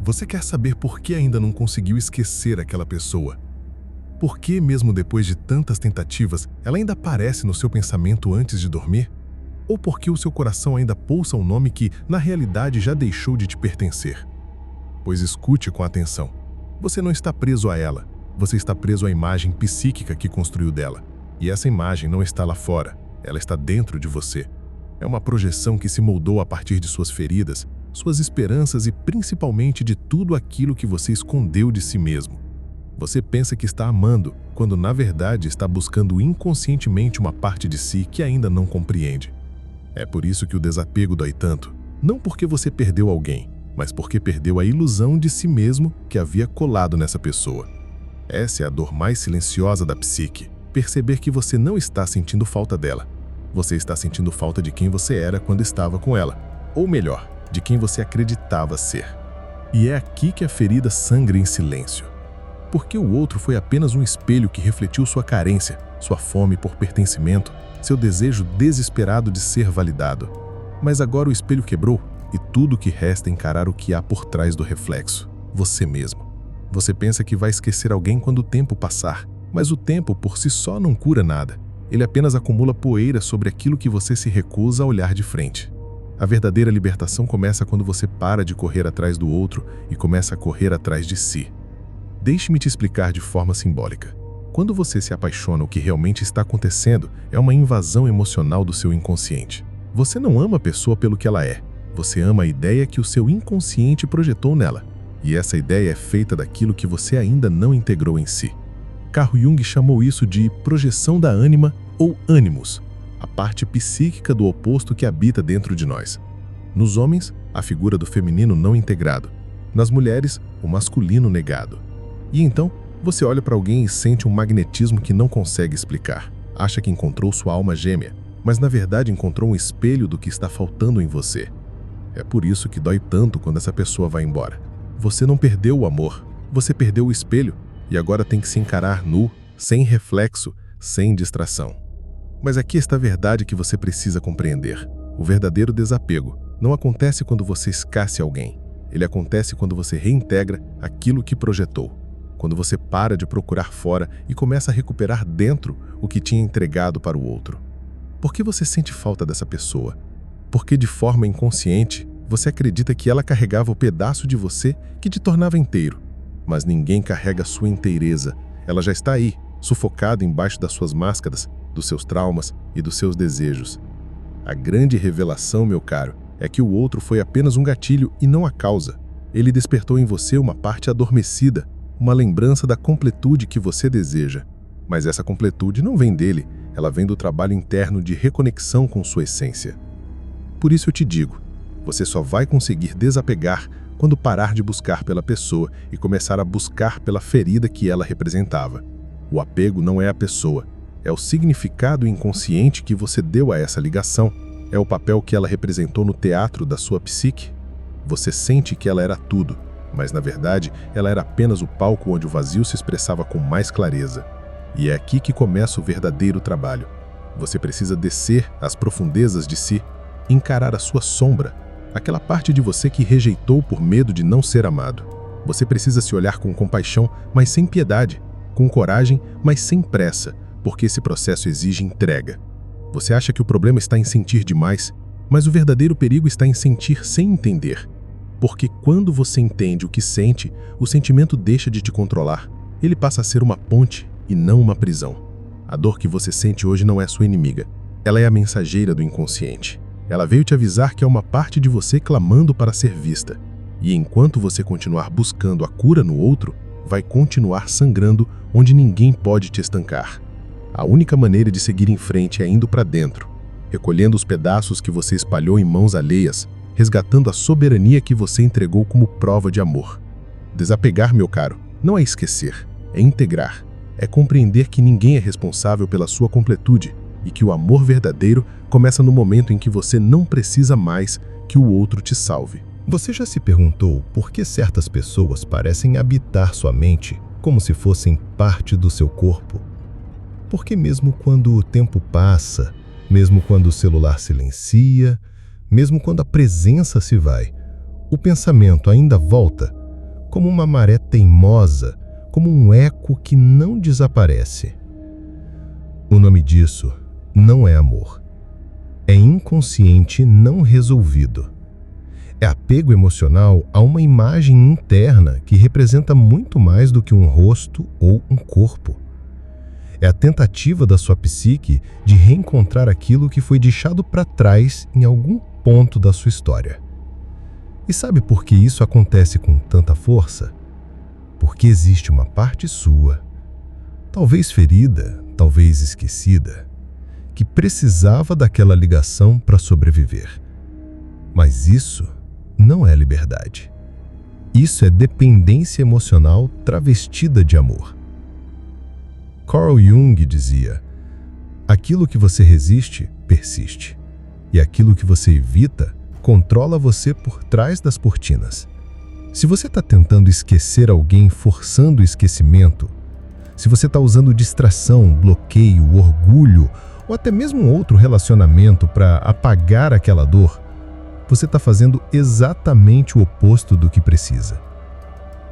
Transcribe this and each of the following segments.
Você quer saber por que ainda não conseguiu esquecer aquela pessoa? Por que, mesmo depois de tantas tentativas, ela ainda aparece no seu pensamento antes de dormir? Ou por que o seu coração ainda pulsa um nome que, na realidade, já deixou de te pertencer? Pois escute com atenção. Você não está preso a ela. Você está preso à imagem psíquica que construiu dela. E essa imagem não está lá fora. Ela está dentro de você. É uma projeção que se moldou a partir de suas feridas, suas esperanças e principalmente de tudo aquilo que você escondeu de si mesmo. Você pensa que está amando, quando na verdade está buscando inconscientemente uma parte de si que ainda não compreende. É por isso que o desapego dói tanto, não porque você perdeu alguém, mas porque perdeu a ilusão de si mesmo que havia colado nessa pessoa. Essa é a dor mais silenciosa da psique, perceber que você não está sentindo falta dela. Você está sentindo falta de quem você era quando estava com ela, ou melhor, de quem você acreditava ser. E é aqui que a ferida sangra em silêncio. Porque o outro foi apenas um espelho que refletiu sua carência, sua fome por pertencimento, seu desejo desesperado de ser validado. Mas agora o espelho quebrou e tudo o que resta é encarar o que há por trás do reflexo, você mesmo. Você pensa que vai esquecer alguém quando o tempo passar, mas o tempo por si só não cura nada. Ele apenas acumula poeira sobre aquilo que você se recusa a olhar de frente. A verdadeira libertação começa quando você para de correr atrás do outro e começa a correr atrás de si. Deixe-me te explicar de forma simbólica. Quando você se apaixona, o que realmente está acontecendo é uma invasão emocional do seu inconsciente. Você não ama a pessoa pelo que ela é. Você ama a ideia que o seu inconsciente projetou nela. E essa ideia é feita daquilo que você ainda não integrou em si. Carl Jung chamou isso de projeção da ânima ou ânimos, a parte psíquica do oposto que habita dentro de nós. Nos homens, a figura do feminino não integrado. Nas mulheres, o masculino negado. E então, você olha para alguém e sente um magnetismo que não consegue explicar. Acha que encontrou sua alma gêmea, mas na verdade encontrou um espelho do que está faltando em você. É por isso que dói tanto quando essa pessoa vai embora. Você não perdeu o amor, você perdeu o espelho e agora tem que se encarar nu, sem reflexo, sem distração. Mas aqui está a verdade que você precisa compreender. O verdadeiro desapego não acontece quando você esquece alguém. Ele acontece quando você reintegra aquilo que projetou. Quando você para de procurar fora e começa a recuperar dentro o que tinha entregado para o outro. Por que você sente falta dessa pessoa? Porque de forma inconsciente, você acredita que ela carregava o pedaço de você que te tornava inteiro. Mas ninguém carrega a sua inteireza. Ela já está aí, sufocada embaixo das suas máscaras, dos seus traumas e dos seus desejos. A grande revelação, meu caro, é que o outro foi apenas um gatilho e não a causa. Ele despertou em você uma parte adormecida, uma lembrança da completude que você deseja. Mas essa completude não vem dele, ela vem do trabalho interno de reconexão com sua essência. Por isso eu te digo, você só vai conseguir desapegar quando parar de buscar pela pessoa e começar a buscar pela ferida que ela representava. O apego não é a pessoa, é o significado inconsciente que você deu a essa ligação, é o papel que ela representou no teatro da sua psique. Você sente que ela era tudo, mas na verdade ela era apenas o palco onde o vazio se expressava com mais clareza. E é aqui que começa o verdadeiro trabalho. Você precisa descer às profundezas de si, encarar a sua sombra, aquela parte de você que rejeitou por medo de não ser amado. Você precisa se olhar com compaixão, mas sem piedade, com coragem, mas sem pressa, porque esse processo exige entrega. Você acha que o problema está em sentir demais, mas o verdadeiro perigo está em sentir sem entender. Porque quando você entende o que sente, o sentimento deixa de te controlar. Ele passa a ser uma ponte e não uma prisão. A dor que você sente hoje não é sua inimiga. Ela é a mensageira do inconsciente. Ela veio te avisar que há uma parte de você clamando para ser vista. E enquanto você continuar buscando a cura no outro, vai continuar sangrando onde ninguém pode te estancar. A única maneira de seguir em frente é indo para dentro, recolhendo os pedaços que você espalhou em mãos alheias, resgatando a soberania que você entregou como prova de amor. Desapegar, meu caro, não é esquecer, é integrar, é compreender que ninguém é responsável pela sua completude e que o amor verdadeiro começa no momento em que você não precisa mais que o outro te salve. Você já se perguntou por que certas pessoas parecem habitar sua mente como se fossem parte do seu corpo? Porque mesmo quando o tempo passa, mesmo quando o celular silencia, mesmo quando a presença se vai, o pensamento ainda volta, como uma maré teimosa, como um eco que não desaparece. O nome disso não é amor. É inconsciente não resolvido. É apego emocional a uma imagem interna que representa muito mais do que um rosto ou um corpo. É a tentativa da sua psique de reencontrar aquilo que foi deixado para trás em algum ponto da sua história. E sabe por que isso acontece com tanta força? Porque existe uma parte sua, talvez ferida, talvez esquecida, que precisava daquela ligação para sobreviver. Mas isso não é liberdade. Isso é dependência emocional travestida de amor. Carl Jung dizia: aquilo que você resiste, persiste. E aquilo que você evita, controla você por trás das cortinas. Se você está tentando esquecer alguém forçando o esquecimento, se você está usando distração, bloqueio, orgulho ou até mesmo outro relacionamento para apagar aquela dor, você está fazendo exatamente o oposto do que precisa.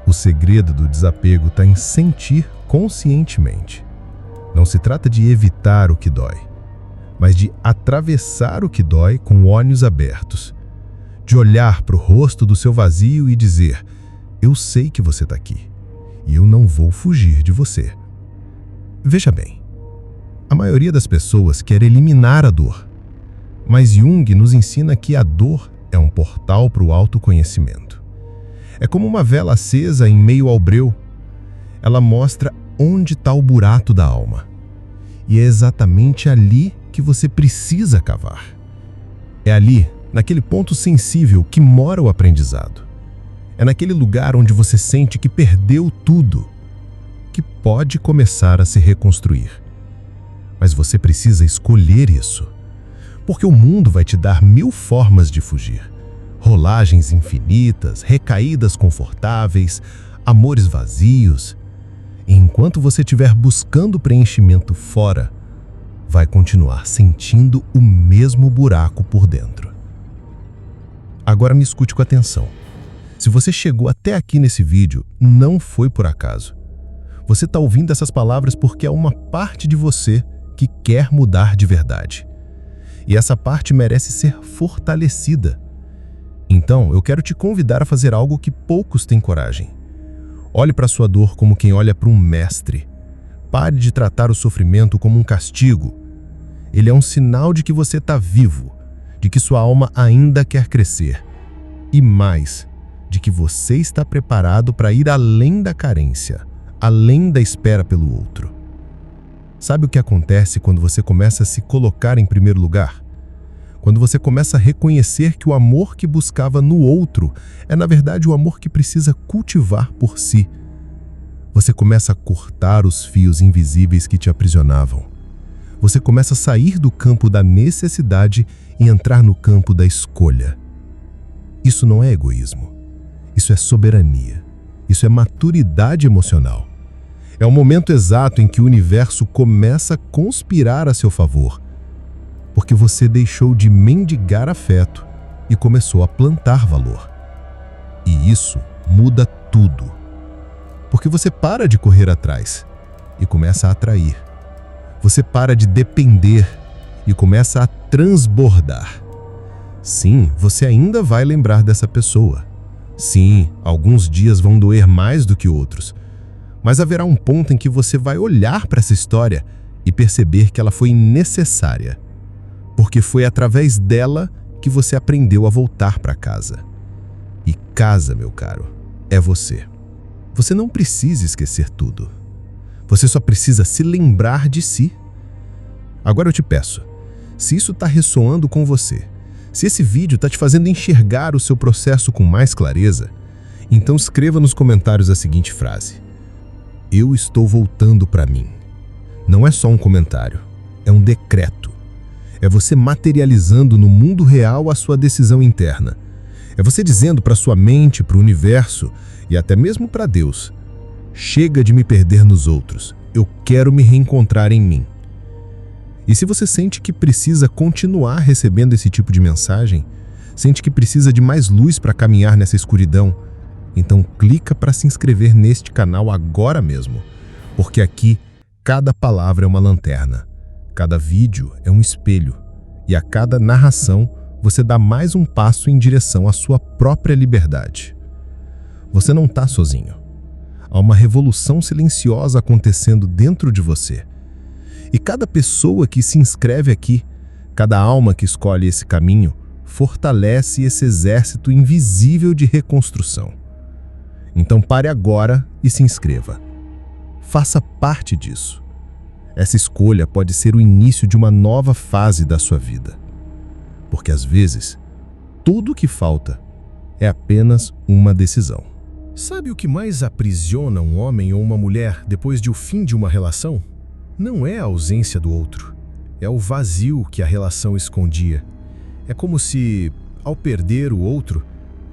O segredo do desapego está em sentir conscientemente. Não se trata de evitar o que dói, mas de atravessar o que dói com olhos abertos. De olhar para o rosto do seu vazio e dizer: eu sei que você está aqui, e eu não vou fugir de você. Veja bem, a maioria das pessoas quer eliminar a dor, mas Jung nos ensina que a dor é um portal para o autoconhecimento. É como uma vela acesa em meio ao breu. Ela mostra onde está o buraco da alma. E é exatamente ali que você precisa cavar. É ali, naquele ponto sensível, que mora o aprendizado. É naquele lugar onde você sente que perdeu tudo, que pode começar a se reconstruir. Mas você precisa escolher isso. Porque o mundo vai te dar 1000 formas de fugir. Rolagens infinitas, recaídas confortáveis, amores vazios. E enquanto você estiver buscando preenchimento fora, vai continuar sentindo o mesmo buraco por dentro. Agora me escute com atenção. Se você chegou até aqui nesse vídeo, não foi por acaso. Você está ouvindo essas palavras porque é uma parte de você que quer mudar de verdade. E essa parte merece ser fortalecida. Então, eu quero te convidar a fazer algo que poucos têm coragem. Olhe para sua dor como quem olha para um mestre. Pare de tratar o sofrimento como um castigo. Ele é um sinal de que você está vivo, de que sua alma ainda quer crescer. E mais, de que você está preparado para ir além da carência, além da espera pelo outro. Sabe o que acontece quando você começa a se colocar em primeiro lugar? Quando você começa a reconhecer que o amor que buscava no outro é, na verdade, o amor que precisa cultivar por si. Você começa a cortar os fios invisíveis que te aprisionavam. Você começa a sair do campo da necessidade e entrar no campo da escolha. Isso não é egoísmo. Isso é soberania. Isso é maturidade emocional. É o momento exato em que o universo começa a conspirar a seu favor, porque você deixou de mendigar afeto e começou a plantar valor. E isso muda tudo. Porque você para de correr atrás e começa a atrair. Você para de depender e começa a transbordar. Sim, você ainda vai lembrar dessa pessoa. Sim, alguns dias vão doer mais do que outros. Mas haverá um ponto em que você vai olhar para essa história e perceber que ela foi necessária. Porque foi através dela que você aprendeu a voltar para casa. E casa, meu caro, é você. Você não precisa esquecer tudo. Você só precisa se lembrar de si. Agora eu te peço, se isso está ressoando com você, se esse vídeo está te fazendo enxergar o seu processo com mais clareza, então escreva nos comentários a seguinte frase: eu estou voltando para mim. Não é só um comentário, é um decreto. É você materializando no mundo real a sua decisão interna. É você dizendo para sua mente, para o universo e até mesmo para Deus: chega de me perder nos outros, eu quero me reencontrar em mim. E se você sente que precisa continuar recebendo esse tipo de mensagem, sente que precisa de mais luz para caminhar nessa escuridão, Então clica para se inscrever neste canal agora mesmo, porque aqui cada palavra é uma lanterna, cada vídeo é um espelho e a cada narração você dá mais um passo em direção à sua própria liberdade. Você não está sozinho. Há uma revolução silenciosa acontecendo dentro de você. E cada pessoa que se inscreve aqui, cada alma que escolhe esse caminho, fortalece esse exército invisível de reconstrução. Então pare agora e se inscreva. Faça parte disso. Essa escolha pode ser o início de uma nova fase da sua vida. Porque às vezes, tudo o que falta é apenas uma decisão. Sabe o que mais aprisiona um homem ou uma mulher depois de o fim de uma relação? Não é a ausência do outro, é o vazio que a relação escondia. É como se, ao perder o outro,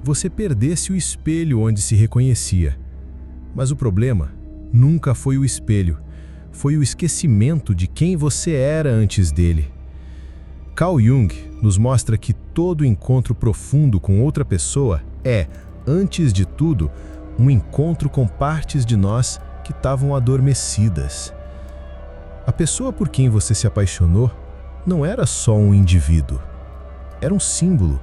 você perdesse o espelho onde se reconhecia. Mas o problema nunca foi o espelho, foi o esquecimento de quem você era antes dele. Carl Jung nos mostra que todo encontro profundo com outra pessoa é, antes de tudo, um encontro com partes de nós que estavam adormecidas. A pessoa por quem você se apaixonou não era só um indivíduo, era um símbolo.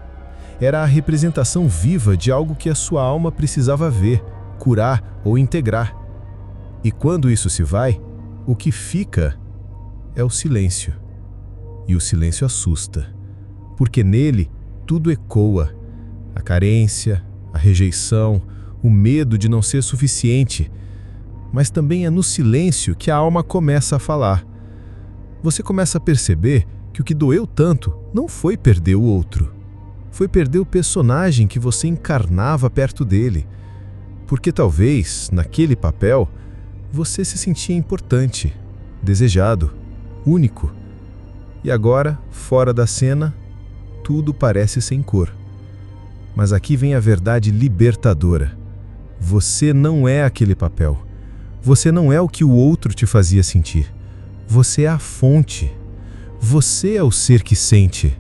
Era a representação viva de algo que a sua alma precisava ver, curar ou integrar. E quando isso se vai, o que fica é o silêncio. E o silêncio assusta, porque nele tudo ecoa. A carência, a rejeição, o medo de não ser suficiente. Mas também é no silêncio que a alma começa a falar. Você começa a perceber que o que doeu tanto não foi perder o outro. Foi perder o personagem que você encarnava perto dele. Porque talvez, naquele papel, você se sentia importante, desejado, único. E agora, fora da cena, tudo parece sem cor. Mas aqui vem a verdade libertadora. Você não é aquele papel. Você não é o que o outro te fazia sentir. Você é a fonte. Você é o ser que sente.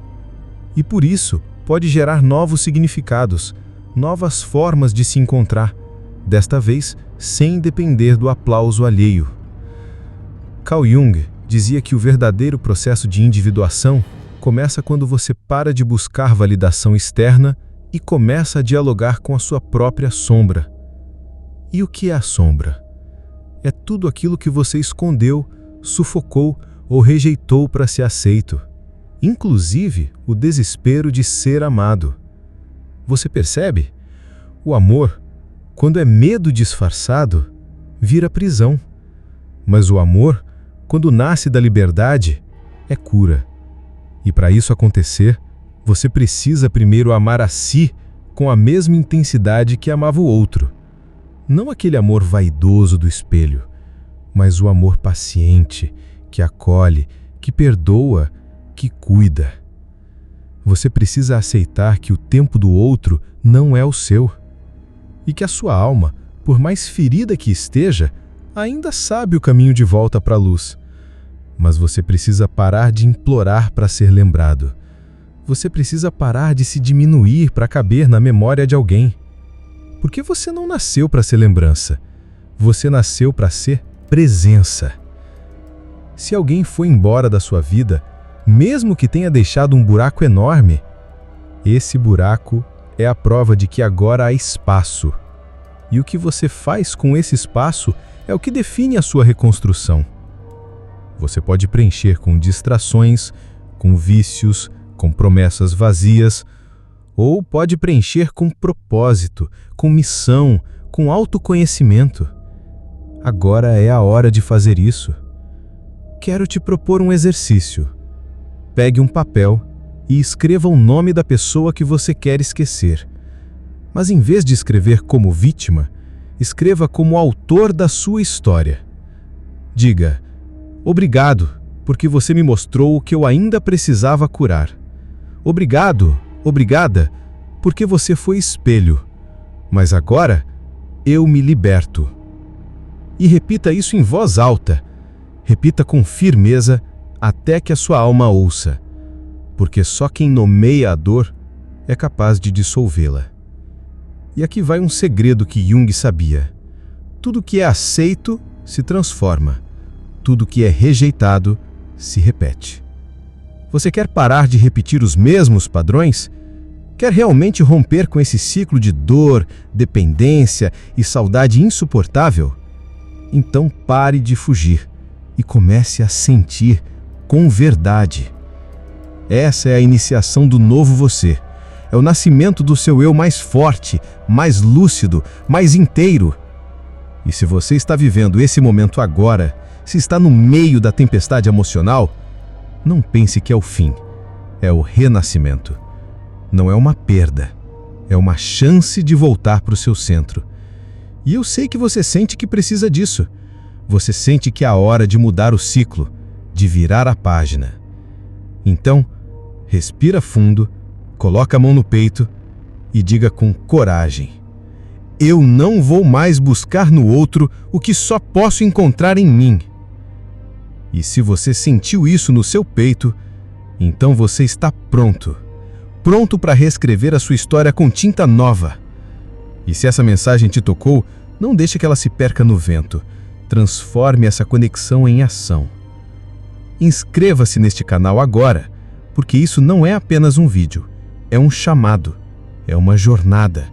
E por isso, pode gerar novos significados, novas formas de se encontrar, desta vez sem depender do aplauso alheio. Carl Jung dizia que o verdadeiro processo de individuação começa quando você para de buscar validação externa e começa a dialogar com a sua própria sombra. E o que é a sombra? É tudo aquilo que você escondeu, sufocou ou rejeitou para ser aceito. Inclusive o desespero de ser amado. Você percebe? O amor, quando é medo disfarçado, vira prisão. Mas o amor, quando nasce da liberdade, é cura. E para isso acontecer, você precisa primeiro amar a si com a mesma intensidade que amava o outro. Não aquele amor vaidoso do espelho, mas o amor paciente, que acolhe, que perdoa, que cuida. Você precisa aceitar que o tempo do outro não é o seu. E que a sua alma, por mais ferida que esteja, ainda sabe o caminho de volta para a luz. Mas você precisa parar de implorar para ser lembrado. Você precisa parar de se diminuir para caber na memória de alguém. Porque você não nasceu para ser lembrança. Você nasceu para ser presença. Se alguém foi embora da sua vida, mesmo que tenha deixado um buraco enorme, esse buraco é a prova de que agora há espaço. E o que você faz com esse espaço é o que define a sua reconstrução. Você pode preencher com distrações, com vícios, com promessas vazias, ou pode preencher com propósito, com missão, com autoconhecimento. Agora é a hora de fazer isso. Quero te propor um exercício. Pegue um papel e escreva o nome da pessoa que você quer esquecer. Mas em vez de escrever como vítima, escreva como autor da sua história. Diga: obrigado, porque você me mostrou o que eu ainda precisava curar. Obrigado, obrigada, porque você foi espelho. Mas agora, eu me liberto. E repita isso em voz alta. Repita com firmeza até que a sua alma ouça. Porque só quem nomeia a dor é capaz de dissolvê-la. E aqui vai um segredo que Jung sabia. Tudo que é aceito se transforma. Tudo que é rejeitado se repete. Você quer parar de repetir os mesmos padrões? Quer realmente romper com esse ciclo de dor, dependência e saudade insuportável? Então pare de fugir e comece a sentir com verdade. Essa é a iniciação do novo você. É o nascimento do seu eu mais forte, mais lúcido, mais inteiro. E se você está vivendo esse momento agora, se está no meio da tempestade emocional, não pense que é o fim. É o renascimento. Não é uma perda. É uma chance de voltar para o seu centro. E eu sei que você sente que precisa disso. Você sente que é a hora de mudar o ciclo, de virar a página. Então, respira fundo, coloca a mão no peito e diga com coragem: eu não vou mais buscar no outro o que só posso encontrar em mim. E se você sentiu isso no seu peito, então você está pronto. Pronto para reescrever a sua história com tinta nova. E se essa mensagem te tocou, não deixe que ela se perca no vento. Transforme essa conexão em ação. Inscreva-se neste canal agora, porque isso não é apenas um vídeo. É um chamado, é uma jornada.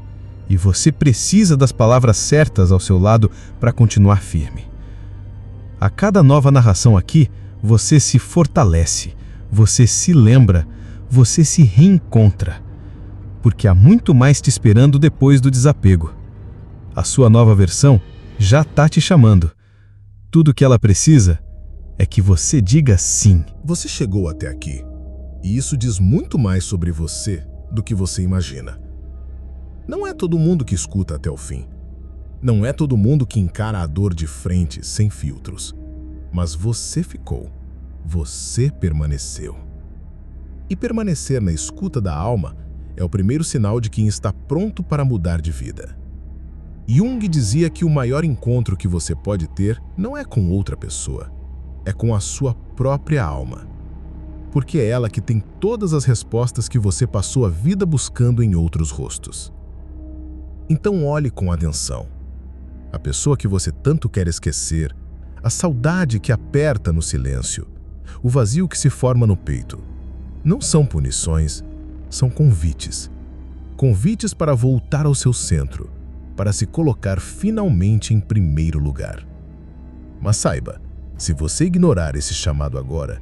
E você precisa das palavras certas ao seu lado para continuar firme. A cada nova narração aqui, você se fortalece, você se lembra, você se reencontra. Porque há muito mais te esperando depois do desapego. A sua nova versão já está te chamando. Tudo o que ela precisa é que você diga sim. Você chegou até aqui, e isso diz muito mais sobre você do que você imagina. Não é todo mundo que escuta até o fim. Não é todo mundo que encara a dor de frente, sem filtros. Mas você ficou. Você permaneceu. E permanecer na escuta da alma é o primeiro sinal de quem está pronto para mudar de vida. Jung dizia que o maior encontro que você pode ter não é com outra pessoa, é com a sua própria alma. Porque é ela que tem todas as respostas que você passou a vida buscando em outros rostos. Então olhe com atenção. A pessoa que você tanto quer esquecer, a saudade que aperta no silêncio, o vazio que se forma no peito. Não são punições, são convites. Convites para voltar ao seu centro, para se colocar finalmente em primeiro lugar. Mas saiba, se você ignorar esse chamado agora,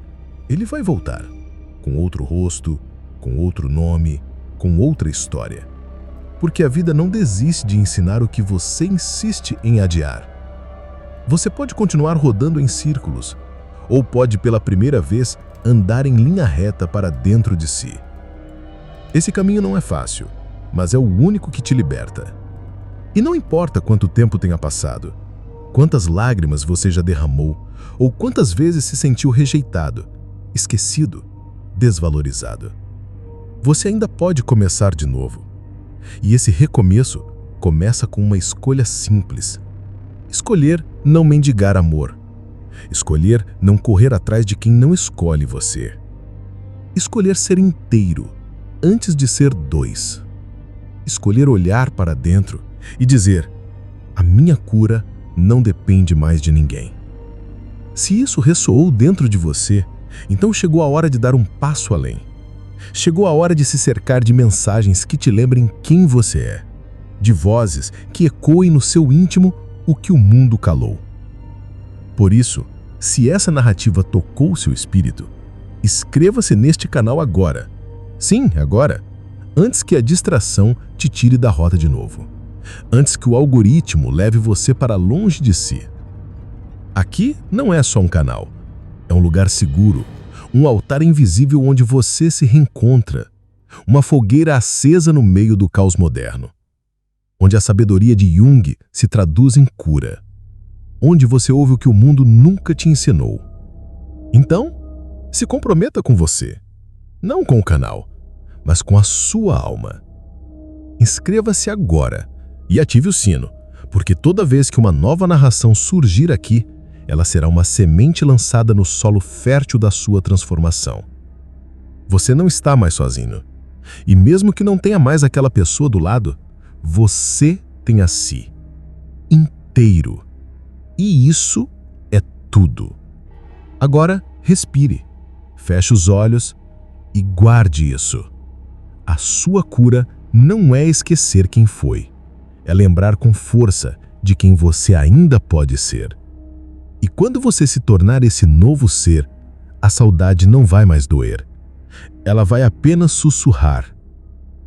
ele vai voltar, com outro rosto, com outro nome, com outra história. Porque a vida não desiste de ensinar o que você insiste em adiar. Você pode continuar rodando em círculos, ou pode pela primeira vez andar em linha reta para dentro de si. Esse caminho não é fácil, mas é o único que te liberta. E não importa quanto tempo tenha passado, quantas lágrimas você já derramou, ou quantas vezes se sentiu rejeitado, esquecido, desvalorizado. Você ainda pode começar de novo. E esse recomeço começa com uma escolha simples. Escolher não mendigar amor. Escolher não correr atrás de quem não escolhe você. Escolher ser inteiro, antes de ser dois. Escolher olhar para dentro e dizer: a minha cura não depende mais de ninguém. Se isso ressoou dentro de você, então chegou a hora de dar um passo além. Chegou a hora de se cercar de mensagens que te lembrem quem você é, de vozes que ecoem no seu íntimo o que o mundo calou. Por isso, se essa narrativa tocou seu espírito, inscreva-se neste canal agora. Sim, agora, antes que a distração te tire da rota de novo. Antes que o algoritmo leve você para longe de si. Aqui não é só um canal, é um lugar seguro, um altar invisível onde você se reencontra, uma fogueira acesa no meio do caos moderno, onde a sabedoria de Jung se traduz em cura, onde você ouve o que o mundo nunca te ensinou. Então, se comprometa com você, não com o canal, mas com a sua alma. Inscreva-se agora e ative o sino, porque toda vez que uma nova narração surgir aqui, ela será uma semente lançada no solo fértil da sua transformação. Você não está mais sozinho. E mesmo que não tenha mais aquela pessoa do lado, você tem a si, inteiro. E isso é tudo. Agora, respire, feche os olhos e guarde isso. A sua cura não é esquecer quem foi, é lembrar com força de quem você ainda pode ser. E quando você se tornar esse novo ser, a saudade não vai mais doer. Ela vai apenas sussurrar.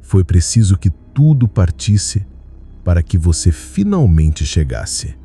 Foi preciso que tudo partisse para que você finalmente chegasse.